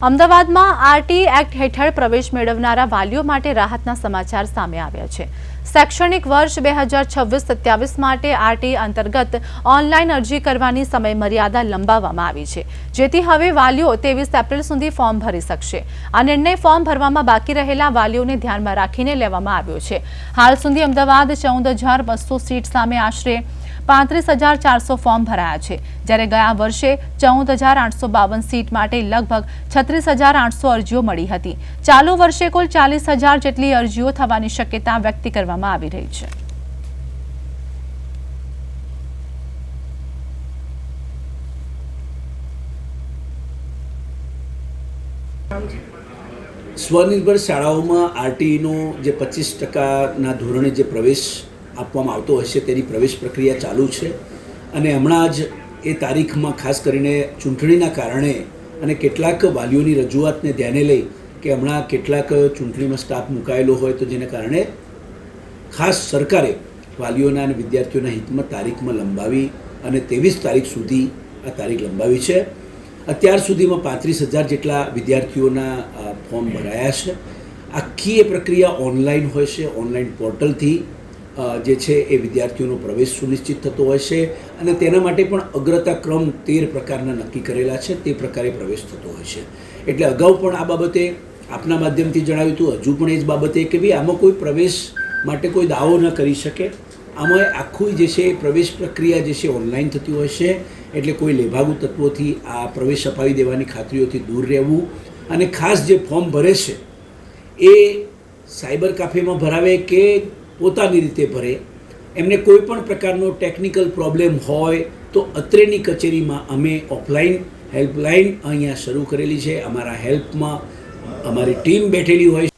અમદાવાદમાં RT act હેઠળ પ્રવેશ મેળવનારા વાલીઓ માટે રાહતના સમાચાર સામે આવ્યા છે। શૈક્ષણિક વર્ષ 2026-27 માટે આરટી અંતર્ગત ઓનલાઈન અરજી કરવાની સમય મર્યાદા લંબાવવામાં આવી છે, જેથી હવે વાલીઓ 23 એપ્રિલ સુધી ફોર્મ ભરી શકશે। આ નિર્ણય ફોર્મ ભરવામાં બાકી રહેલા વાલીઓને ધ્યાનમાં રાખીને લેવામાં આવ્યો છે। હાલ સુધી અમદાવાદ 14,200 સીટ સામે આશરે 35,400 ફોર્મ ભરાયા છે, જ્યારે ગયા વર્ષે 14,852 સીટ માટે લગભગ 36,800 અરજીઓ મળી હતી। ચાલુ વર્ષે કુલ 40,000 જેટલી અરજીઓ થવાની શક્યતા વ્યક્ત કરવામાં આવી રહી છે। સ્વનિર્ભર શાળાઓમાં આરટીઈનો જે 25% ધોરણે જે પ્રવેશ આપવામાં આવતો હશે તેની પ્રવેશ પ્રક્રિયા ચાલુ છે અને હમણાં જ એ તારીખમાં ખાસ કરીને ચૂંટણીના કારણે અને કેટલાક વાલીઓની રજૂઆતને ધ્યાને લઈ કે હમણાં કેટલાક ચૂંટણીમાં સ્ટાફ મુકાયેલો હોય તો જેને કારણે ખાસ સરકારે વાલીઓના અને વિદ્યાર્થીઓના હિતમાં તારીખમાં લંબાવી અને 23 તારીખ સુધી આ તારીખ લંબાવી છે। અત્યાર સુધીમાં 35,000 જેટલા વિદ્યાર્થીઓના ફોર્મ ભરાયા છે। આખી એ પ્રક્રિયા ઓનલાઈન હોય છે। ઓનલાઈન પોર્ટલથી જે છે એ વિદ્યાર્થીઓનો પ્રવેશ સુનિશ્ચિત થતો હોય છે અને તેના માટે પણ અગ્રતા ક્રમ 13 પ્રકારના નક્કી કરેલા છે, તે પ્રકારે પ્રવેશ થતો હોય છે। એટલે અગાઉ પણ આ બાબતે આપના માધ્યમથી જણાવ્યું હતું, હજુ પણ એ જ બાબતે કે ભાઈ આમાં કોઈ પ્રવેશ માટે કોઈ દાવો ન કરી શકે। આમાં આખું જે છે પ્રવેશ પ્રક્રિયા જે છે ઓનલાઈન થતી હોય છે, એટલે કોઈ લેભાગુ તત્વોથી આ પ્રવેશ અપાવી દેવાની ખાતરીઓથી દૂર રહેવું અને ખાસ જે ફોર્મ ભરે છે એ સાયબર કાફેમાં ભરાવે કે પોતાની રીતે ભરે। એમને કોઈ પણ પ્રકારનો ટેકનિકલ પ્રોબ્લેમ હોય તો અત્રેની કચેરીમાં અમે ઓફલાઈન હેલ્પલાઇન અહીંયા શરૂ કરેલી છે। અમારા હેલ્પમાં અમારી ટીમ બેઠેલી હોય છે।